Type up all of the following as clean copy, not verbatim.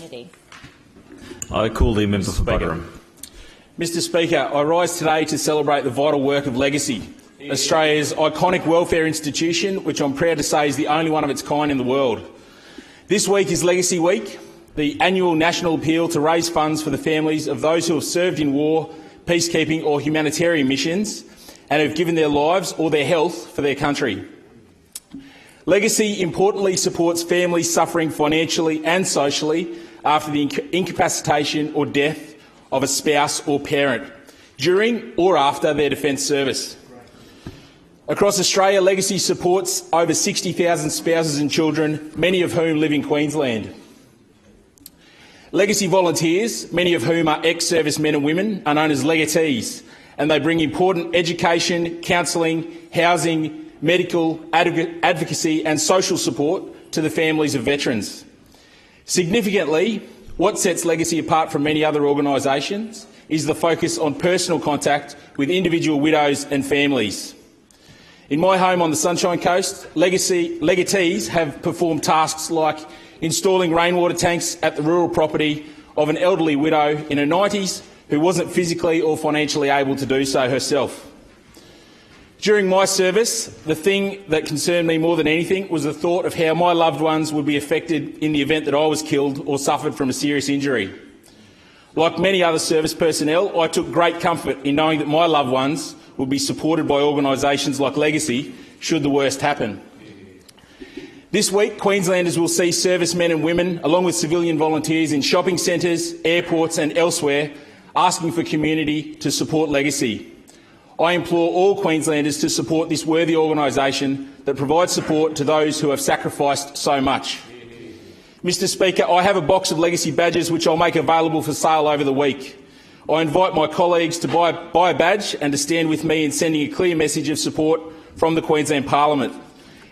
Kennedy. I call the member for Buderim. Mr Speaker, I rise today to celebrate the vital work of Legacy, Australia's iconic welfare institution, which I'm proud to say is the only one of its kind in the world. This week is Legacy Week, the annual national appeal to raise funds for the families of those who have served in war, peacekeeping or humanitarian missions and have given their lives or their health for their country. Legacy importantly supports families suffering financially and socially after the incapacitation or death of a spouse or parent during or after their defence service. Across Australia, Legacy supports over 60,000 spouses and children, many of whom live in Queensland. Legacy volunteers, many of whom are ex-service men and women, are known as legatees, and they bring important education, counselling, housing, medical, advocacy and social support to the families of veterans. Significantly, what sets Legacy apart from many other organisations is the focus on personal contact with individual widows and families. In my home on the Sunshine Coast, legatees have performed tasks like installing rainwater tanks at the rural property of an elderly widow in her 90s who wasn't physically or financially able to do so herself. During my service, the thing that concerned me more than anything was the thought of how my loved ones would be affected in the event that I was killed or suffered from a serious injury. Like many other service personnel, I took great comfort in knowing that my loved ones would be supported by organisations like Legacy should the worst happen. This week, Queenslanders will see servicemen and women, along with civilian volunteers in shopping centres, airports and elsewhere, asking for community to support Legacy. I implore all Queenslanders to support this worthy organisation that provides support to those who have sacrificed so much. Mr Speaker, I have a box of Legacy badges which I'll make available for sale over the week. I invite my colleagues to buy a badge and to stand with me in sending a clear message of support from the Queensland Parliament.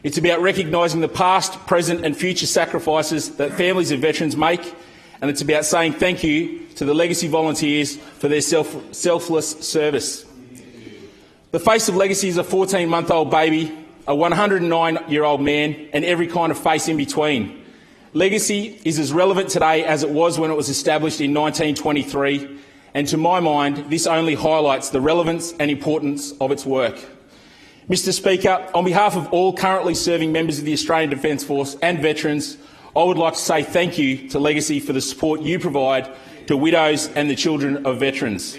It's about recognising the past, present and future sacrifices that families of veterans make, and it's about saying thank you to the Legacy volunteers for their selfless service. The face of Legacy is a 14-month-old baby, a 109-year-old man and every kind of face in between. Legacy is as relevant today as it was when it was established in 1923, and to my mind, this only highlights the relevance and importance of its work. Mr Speaker, on behalf of all currently serving members of the Australian Defence Force and veterans, I would like to say thank you to Legacy for the support you provide to widows and the children of veterans.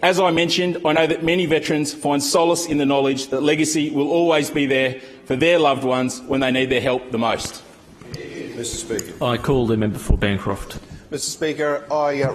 As I mentioned, I know that many veterans find solace in the knowledge that Legacy will always be there for their loved ones when they need their help the most. Mr Speaker. I call the member for Bancroft. Mr Speaker, I rise